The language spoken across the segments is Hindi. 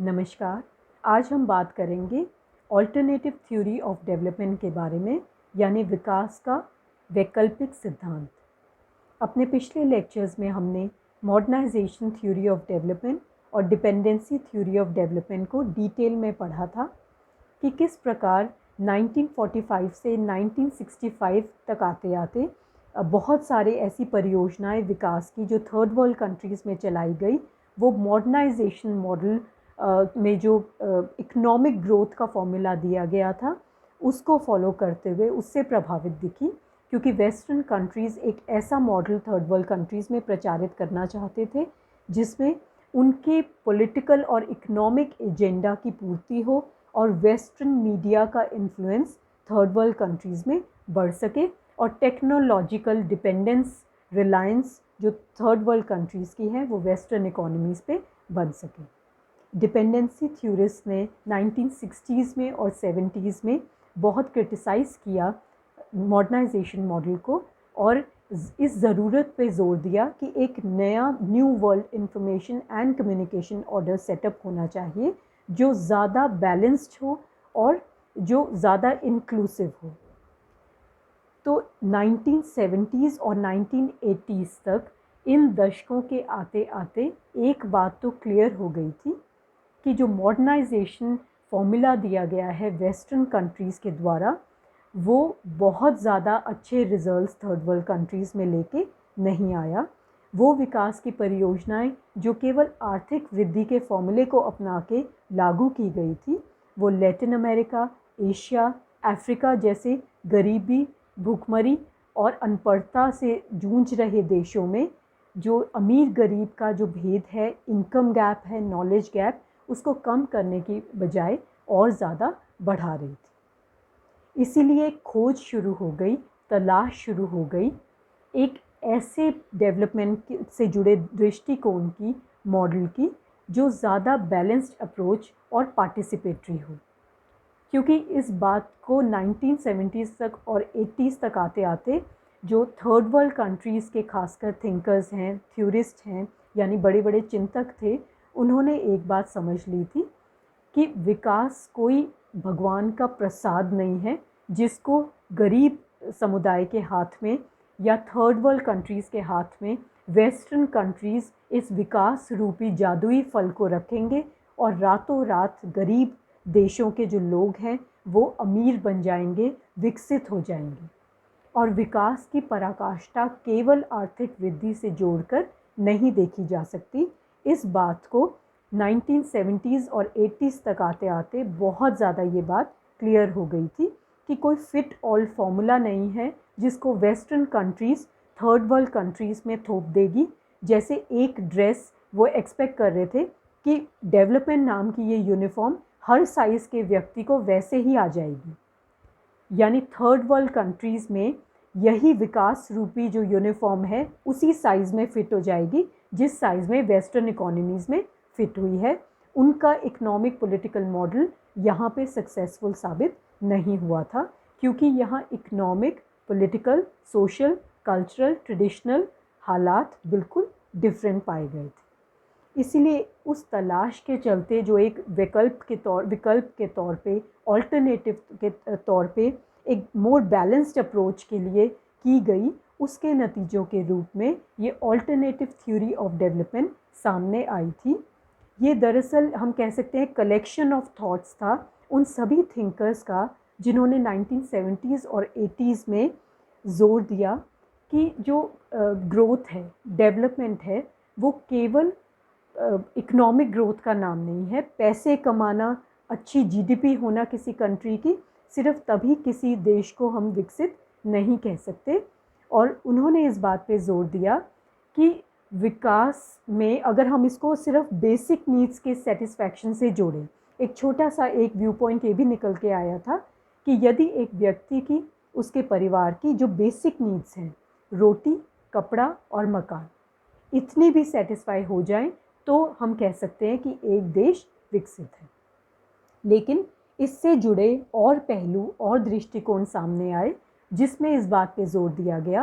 नमस्कार। आज हम बात करेंगे ऑल्टरनेटिव थ्योरी ऑफ डेवलपमेंट के बारे में, यानी विकास का वैकल्पिक सिद्धांत। अपने पिछले लेक्चर्स में हमने मॉडर्नाइजेशन थ्योरी ऑफ डेवलपमेंट और डिपेंडेंसी थ्योरी ऑफ डेवलपमेंट को डिटेल में पढ़ा था कि किस प्रकार 1945 से 1965 तक आते आते बहुत सारे ऐसी परियोजनाएं विकास की जो थर्ड वर्ल्ड कंट्रीज़ में चलाई गई, वो मॉडर्नाइजेशन मॉडल में जो इकोनॉमिक ग्रोथ का फॉर्मूला दिया गया था उसको फॉलो करते हुए उससे प्रभावित दिखी, क्योंकि वेस्टर्न कंट्रीज़ एक ऐसा मॉडल थर्ड वर्ल्ड कंट्रीज़ में प्रचारित करना चाहते थे जिसमें उनके पॉलिटिकल और इकोनॉमिक एजेंडा की पूर्ति हो और वेस्टर्न मीडिया का इन्फ्लुएंस थर्ड वर्ल्ड कंट्रीज़ में बढ़ सके और टेक्नोलॉजिकल डिपेंडेंस रिलायंस जो थर्ड वर्ल्ड कंट्रीज़ की है वो वेस्टर्न इकोनॉमीज़ पे बन सके। डिपेंडेंसी थ्योरिस्ट ने 1960s में और 70s में बहुत क्रिटिसाइज़ किया मॉडर्नाइजेशन मॉडल को और इस ज़रूरत पे जोर दिया कि एक नया new world information and communication order setup होना चाहिए जो ज़्यादा बैलेंस्ड हो और जो ज़्यादा इंक्लूसिव हो। तो 1970s और 1980s तक इन दशकों के आते आते एक बात तो क्लियर हो गई थी कि जो मॉडर्नाइजेशन फॉर्मूला दिया गया है वेस्टर्न कंट्रीज़ के द्वारा वो बहुत ज़्यादा अच्छे रिजल्ट्स थर्ड वर्ल्ड कंट्रीज़ में लेके नहीं आया। वो विकास की परियोजनाएं जो केवल आर्थिक वृद्धि के फॉर्मूले को अपना के लागू की गई थी वो लैटिन अमेरिका, एशिया, अफ्रीका जैसे गरीबी, भूखमरी और अनपढ़ता से जूझ रहे देशों में जो अमीर गरीब का जो भेद है, इनकम गैप है, नॉलेज गैप, उसको कम करने की बजाय और ज़्यादा बढ़ा रही थी। इसीलिए खोज शुरू हो गई, तलाश शुरू हो गई एक ऐसे डेवलपमेंट से जुड़े दृष्टिकोण की, मॉडल की, जो ज़्यादा बैलेंस्ड अप्रोच और पार्टिसिपेटरी हो। क्योंकि इस बात को 1970s तक और 80s तक आते आते जो थर्ड वर्ल्ड कंट्रीज़ के खासकर थिंकर्स हैं, थ्योरिस्ट हैं, यानी बड़े बड़े चिंतक थे, उन्होंने एक बात समझ ली थी कि विकास कोई भगवान का प्रसाद नहीं है जिसको गरीब समुदाय के हाथ में या थर्ड वर्ल्ड कंट्रीज़ के हाथ में वेस्टर्न कंट्रीज़ इस विकास रूपी जादुई फल को रखेंगे और रातों रात गरीब देशों के जो लोग हैं वो अमीर बन जाएंगे, विकसित हो जाएंगे। और विकास की पराकाष्ठा केवल आर्थिक वृद्धि से जोड़कर नहीं देखी जा सकती। इस बात को 1970s और 80s तक आते आते बहुत ज़्यादा ये बात क्लियर हो गई थी कि कोई फिट ऑल फॉर्मूला नहीं है जिसको western countries third world countries में थोप देगी। जैसे एक ड्रेस वो एक्सपेक्ट कर रहे थे कि डेवलपमेंट नाम की ये यूनिफॉर्म हर साइज़ के व्यक्ति को वैसे ही आ जाएगी, यानी थर्ड वर्ल्ड कंट्रीज़ में यही विकास रूपी जो यूनिफॉर्म है उसी साइज़ में फ़िट हो जाएगी जिस साइज़ में वेस्टर्न इकोनॉमीज़ में फ़िट हुई है। उनका इकोनॉमिक पॉलिटिकल मॉडल यहाँ पे सक्सेसफुल साबित नहीं हुआ था, क्योंकि यहाँ economic, political, social, cultural, traditional हालात बिल्कुल डिफरेंट पाए गए थे। इसीलिए उस तलाश के चलते जो एक विकल्प के तौर पे, ऑल्टरनेटिव के तौर पे एक मोर बैलेंस्ड अप्रोच के लिए की गई, उसके नतीजों के रूप में ये ऑल्टरनेटिव थ्योरी ऑफ डेवलपमेंट सामने आई थी। ये दरअसल हम कह सकते हैं कलेक्शन ऑफ थॉट्स था उन सभी थिंकर्स का जिन्होंने 1970s और 80s में जोर दिया कि जो ग्रोथ है, डेवलपमेंट है, वो केवल इकोनॉमिक ग्रोथ का नाम नहीं है। पैसे कमाना, अच्छी जीडीपी होना किसी कंट्री की, सिर्फ तभी किसी देश को हम विकसित नहीं कह सकते। और उन्होंने इस बात पे जोर दिया कि विकास में अगर हम इसको सिर्फ बेसिक नीड्स के सेटिस्फैक्शन से जोड़ें, एक छोटा सा एक व्यू पॉइंट ये भी निकल के आया था कि यदि एक व्यक्ति की, उसके परिवार की जो बेसिक नीड्स हैं, रोटी, कपड़ा और मकान, इतनी भी सेटिस्फाई हो जाएं तो हम कह सकते हैं कि एक देश विकसित है। लेकिन इससे जुड़े और पहलू और दृष्टिकोण सामने आए जिसमें इस बात पे जोर दिया गया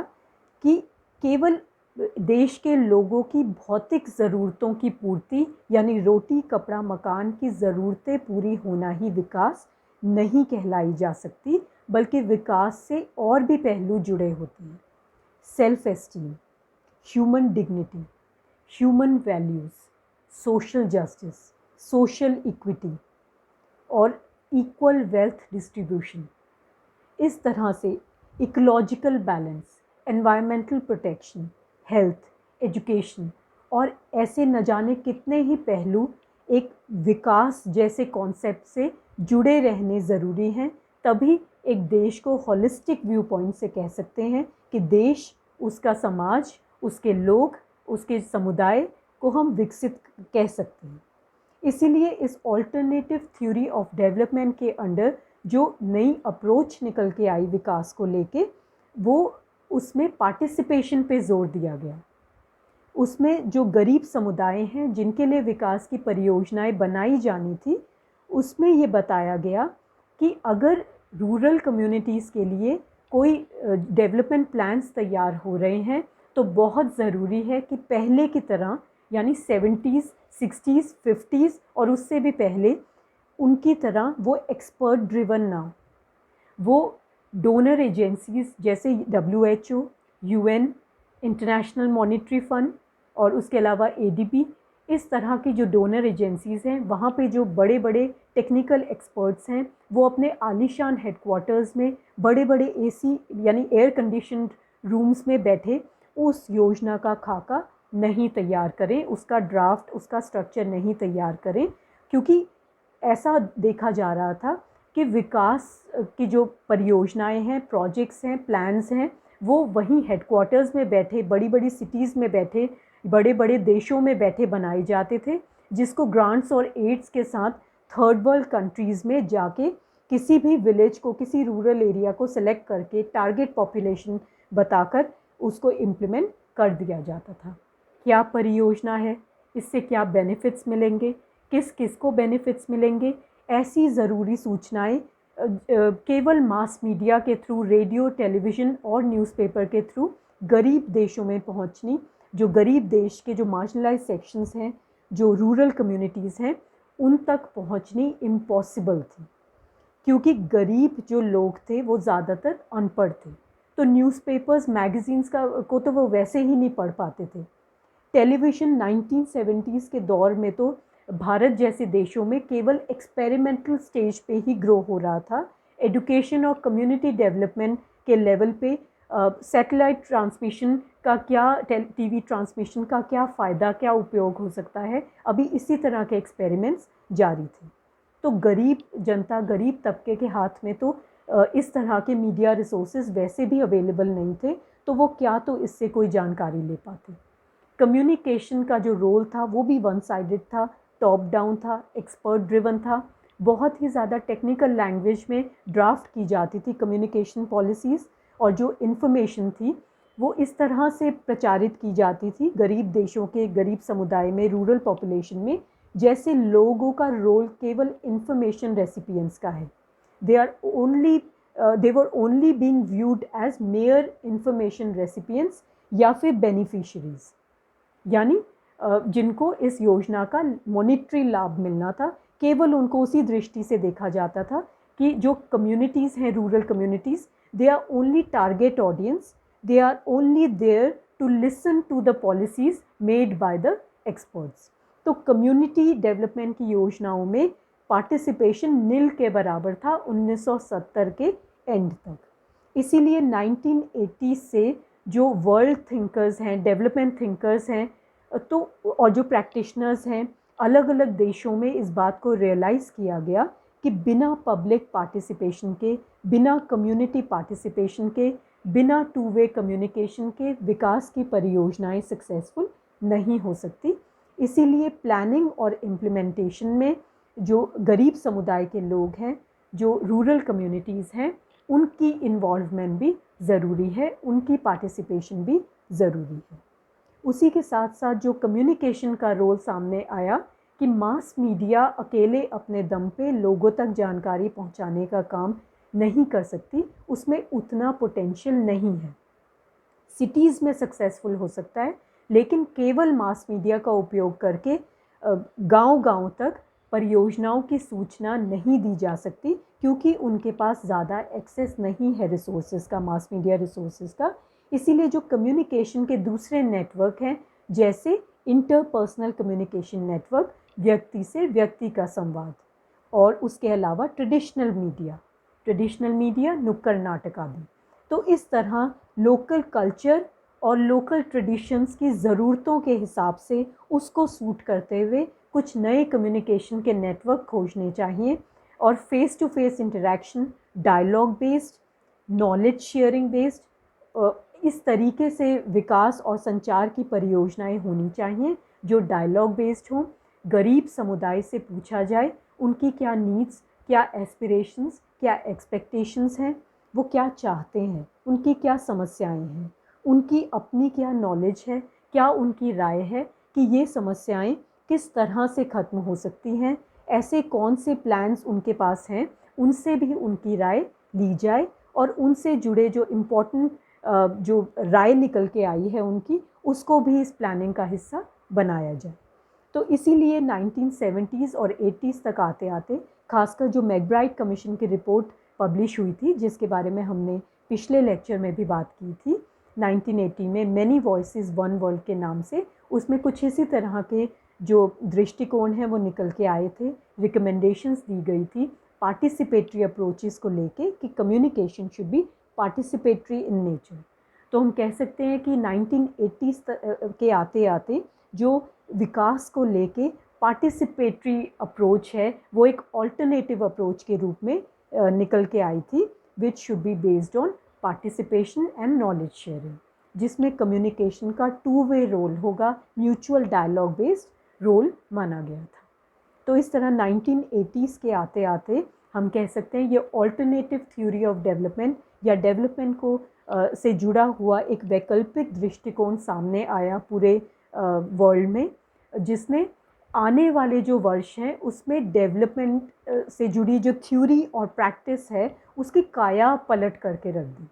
कि केवल देश के लोगों की भौतिक ज़रूरतों की पूर्ति यानी रोटी कपड़ा मकान की ज़रूरतें पूरी होना ही विकास नहीं कहलाई जा सकती, बल्कि विकास से और भी पहलू जुड़े होते हैं। Self esteem, human dignity, human values, social justice, social equity और इक्वल वेल्थ डिस्ट्रीब्यूशन। इस तरह से ecological balance, environmental protection, health, education और ऐसे न जाने कितने ही पहलू एक विकास जैसे कॉन्सेप्ट से जुड़े रहने ज़रूरी हैं। तभी एक देश को होलिस्टिक व्यू पॉइंट से कह सकते हैं कि देश, उसका समाज, उसके लोग, उसके समुदाय को हम विकसित कह सकते हैं। इसीलिए इस ऑल्टरनेटिव थ्योरी ऑफ डेवलपमेंट के अंडर जो नई अप्रोच निकल के आई विकास को लेके, वो उसमें पार्टिसिपेशन पे जोर दिया गया। उसमें जो गरीब समुदाय हैं जिनके लिए विकास की परियोजनाएं बनाई जानी थी, उसमें ये बताया गया कि अगर रूरल कम्युनिटीज़ के लिए कोई डेवलपमेंट प्लान्स तैयार हो रहे हैं तो बहुत ज़रूरी है कि पहले की तरह यानी 70s, 60s, 50s और उससे भी पहले उनकी तरह वो एक्सपर्ट ड्रिवन ना हो। वो डोनर एजेंसीज़ जैसे WHO, UN, international monetary fund और उसके अलावा ADB, इस तरह की जो डोनर एजेंसीज़ हैं, वहाँ पे जो बड़े बड़े टेक्निकल एक्सपर्ट्स हैं, वो अपने आलीशान हेडक्वार्टर्स में बड़े बड़े AC यानी एयर कंडीशनड रूम्स में बैठे उस योजना का खाका नहीं तैयार करें, उसका ड्राफ्ट, उसका स्ट्रक्चर नहीं तैयार करें, क्योंकि ऐसा देखा जा रहा था कि विकास की जो परियोजनाएं हैं, प्रोजेक्ट्स हैं, प्लान्स हैं, वो वहीं हेडक्वार्टर्स में बैठे, बड़ी बड़ी सिटीज़ में बैठे, बड़े बड़े देशों में बैठे बनाए जाते थे, जिसको ग्रांट्स और एड्स के साथ थर्ड वर्ल्ड कंट्रीज़ में जाके किसी भी विलेज को, किसी रूरल एरिया को सिलेक्ट करके टारगेट पॉपुलेशन बताकर उसको इम्प्लीमेंट कर दिया जाता था। क्या परियोजना है, इससे क्या बेनिफिट्स मिलेंगे, किस किस को बेनिफिट्स मिलेंगे, ऐसी ज़रूरी सूचनाएं केवल मास मीडिया के थ्रू, रेडियो, टेलीविज़न और न्यूज़पेपर के थ्रू गरीब देशों में पहुंचनी, जो गरीब देश के जो मार्जिनलाइज सेक्शंस हैं, जो रूरल कम्युनिटीज़ हैं, उन तक पहुंचनी इम्पॉसिबल थी, क्योंकि गरीब जो लोग थे वो ज़्यादातर अनपढ़ थे। तो न्यूज़पेपर्स, मैगज़ीन्स को तो वो वैसे ही नहीं पढ़ पाते थे। टेलीविज़न 1970s के दौर में तो भारत जैसे देशों में केवल एक्सपेरिमेंटल स्टेज पे ही ग्रो हो रहा था। एजुकेशन और कम्युनिटी डेवलपमेंट के लेवल पे सैटेलाइट ट्रांसमिशन का क्या, टीवी ट्रांसमिशन का क्या फ़ायदा, क्या उपयोग हो सकता है, अभी इसी तरह के एक्सपेरिमेंट्स जारी थे। तो गरीब जनता, गरीब तबके के हाथ में तो इस तरह के मीडिया रिसोर्सेज वैसे भी अवेलेबल नहीं थे, तो वो क्या तो इससे कोई जानकारी ले पाते। कम्युनिकेशन का जो रोल था वो भी वन साइडेड था, टॉप डाउन था, एक्सपर्ट ड्रिवन था। बहुत ही ज़्यादा टेक्निकल लैंग्वेज में ड्राफ्ट की जाती थी कम्युनिकेशन पॉलिसीज़, और जो इन्फॉर्मेशन थी वो इस तरह से प्रचारित की जाती थी गरीब देशों के गरीब समुदाय में, रूरल पॉपुलेशन में, जैसे लोगों का रोल केवल इन्फॉर्मेशन रेसिपिएंट्स का है। they were only being viewed as mere information recipients या फिर beneficiaries, यानी जिनको इस योजना का मॉनिटरी लाभ मिलना था, केवल उनको उसी दृष्टि से देखा जाता था कि जो कम्युनिटीज़ हैं, rural communities, they are only target audience, they are only there to listen to the policies made by the experts. तो कम्युनिटी डेवलपमेंट की योजनाओं में पार्टिसिपेशन नील के बराबर था 1970 के एंड तक। इसीलिए 1980 से जो वर्ल्ड थिंकर्स हैं, डेवलपमेंट थिंकर्स हैं, तो और जो प्रैक्टिशनर्स हैं, अलग अलग देशों में इस बात को रियलाइज़ किया गया कि बिना पब्लिक पार्टिसिपेशन के, बिना कम्युनिटी पार्टिसिपेशन के, बिना टू वे कम्युनिकेशन के विकास की परियोजनाएं सक्सेसफुल नहीं हो सकती। इसीलिए प्लानिंग और इम्प्लीमेंटेशन में जो गरीब समुदाय के लोग हैं, जो रूरल कम्युनिटीज़ हैं, उनकी इन्वॉल्वमेंट भी ज़रूरी है, उनकी पार्टिसिपेशन भी ज़रूरी है। उसी के साथ साथ जो कम्युनिकेशन का रोल सामने आया कि मास मीडिया अकेले अपने दम पे लोगों तक जानकारी पहुंचाने का काम नहीं कर सकती, उसमें उतना पोटेंशियल नहीं है। सिटीज़ में सक्सेसफुल हो सकता है, लेकिन केवल मास मीडिया का उपयोग करके गांव-गांव तक परियोजनाओं की सूचना नहीं दी जा सकती, क्योंकि उनके पास ज़्यादा एक्सेस नहीं है रिसोर्सेज का, मास मीडिया रिसोर्सेज का। इसीलिए जो कम्युनिकेशन के दूसरे नेटवर्क हैं, जैसे इंटरपर्सनल कम्युनिकेशन नेटवर्क, व्यक्ति से व्यक्ति का संवाद, और उसके अलावा ट्रेडिशनल मीडिया, नुक्कड़ नाटक आदि। तो इस तरह लोकल कल्चर और लोकल ट्रेडिशंस की ज़रूरतों के हिसाब से उसको सूट करते हुए कुछ नए कम्युनिकेशन के नेटवर्क खोजने चाहिए, और face to face interaction, dialogue based, knowledge sharing based, इस तरीके से विकास और संचार की परियोजनाएं होनी चाहिए जो डायलॉग बेस्ड हों। गरीब समुदाय से पूछा जाए उनकी क्या नीड्स, क्या एस्पिरेशंस, क्या एक्सपेक्टेशंस हैं, वो क्या चाहते हैं, उनकी क्या समस्याएं हैं, उनकी अपनी क्या नॉलेज है, क्या उनकी राय है कि ये समस्याएं किस तरह से ख़त्म हो सकती हैं, ऐसे कौन से प्लान्स उनके पास हैं, उनसे भी उनकी राय ली जाए, और उनसे जुड़े जो इम्पोर्टेंट जो राय निकल के आई है उनकी, उसको भी इस प्लानिंग का हिस्सा बनाया जाए। तो इसीलिए 1970s और 80s तक आते आते, खासकर जो मैकब्राइड कमीशन की रिपोर्ट पब्लिश हुई थी, जिसके बारे में हमने पिछले लेक्चर में भी बात की थी, 1980 में मैनी वॉइसेस वन वर्ल्ड के नाम से, उसमें कुछ इसी तरह के जो दृष्टिकोण हैं वो निकल के आए थे। रिकमेंडेशंस दी गई थी पार्टिसिपेटरी अप्रोचेस को लेके कि communication should be participatory in nature. तो हम कह सकते हैं कि 1980s के आते आते जो विकास को लेके पार्टिसिपेटरी अप्रोच है, वो एक ऑल्टरनेटिव अप्रोच के रूप में निकल के आई थी, which should be based on participation and knowledge sharing, जिसमें कम्युनिकेशन का टू वे रोल होगा, म्यूचुअल डायलॉग बेस्ड रोल माना गया था। तो इस तरह 1980s के आते आते हम कह सकते हैं ये ऑल्टरनेटिव थ्योरी ऑफ डेवलपमेंट या डेवलपमेंट को से जुड़ा हुआ एक वैकल्पिक दृष्टिकोण सामने आया पूरे वर्ल्ड में, जिसने आने वाले जो वर्ष हैं उसमें डेवलपमेंट से जुड़ी जो थ्योरी और प्रैक्टिस है उसकी काया पलट करके रख दी।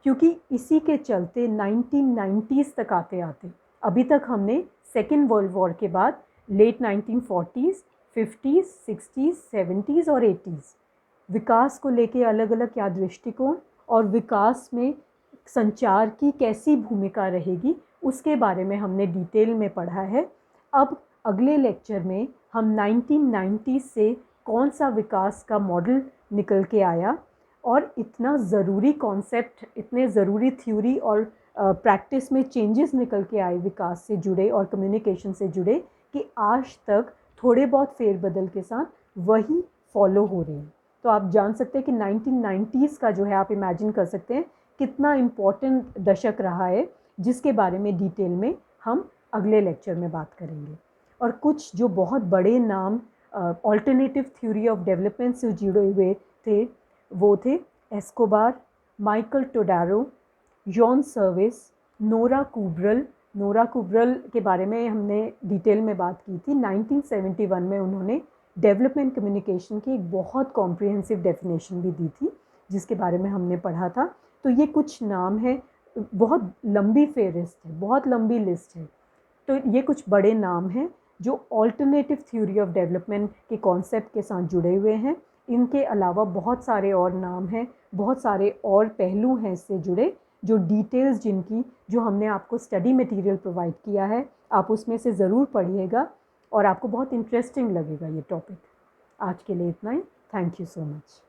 क्योंकि इसी के चलते 1990s तक आते आते अभी तक हमने सेकेंड वर्ल्ड वॉर के बाद late 1940s, 50s, 60s, 70s और 80s विकास को लेके अलग अलग क्या दृष्टिकोण और विकास में संचार की कैसी भूमिका रहेगी उसके बारे में हमने डिटेल में पढ़ा है। अब अगले लेक्चर में हम 1990s से कौन सा विकास का मॉडल निकल के आया और इतना ज़रूरी कॉन्सेप्ट, इतने ज़रूरी थ्योरी और प्रैक्टिस में चेंजेस निकल के आए विकास से जुड़े और कम्युनिकेशन से जुड़े कि आज तक थोड़े बहुत फेरबदल के साथ वही फॉलो हो रहे हैं। तो आप जान सकते हैं कि 1990s का जो है, आप इमेजिन कर सकते हैं कितना इम्पोर्टेंट दशक रहा है, जिसके बारे में डिटेल में हम अगले लेक्चर में बात करेंगे। और कुछ जो बहुत बड़े नाम ऑल्टरनेटिव थ्योरी ऑफ डेवलपमेंट से जुड़े हुए थे वो थे Escobar, Michael Todaro, John Service, Nora कुबरल के बारे में हमने डिटेल में बात की थी। 1971 में उन्होंने डेवलपमेंट कम्युनिकेशन की एक बहुत कॉम्प्रिहेंसिव डेफिनेशन भी दी थी, जिसके बारे में हमने पढ़ा था। तो ये कुछ नाम हैं, बहुत लंबी फेहरिस्त है, बहुत लंबी लिस्ट है। तो ये कुछ बड़े नाम हैं जो ऑल्टरनेटिव थ्योरी ऑफ डेवलपमेंट के कॉन्सेप्ट के साथ जुड़े हुए हैं। इनके अलावा बहुत सारे और नाम हैं, बहुत सारे और पहलू हैं इससे जुड़े, जो डिटेल्स जिनकी जो हमने आपको स्टडी मटेरियल प्रोवाइड किया है, आप उसमें से ज़रूर पढ़िएगा और आपको बहुत इंटरेस्टिंग लगेगा ये टॉपिक। आज के लिए इतना ही। Thank you so much.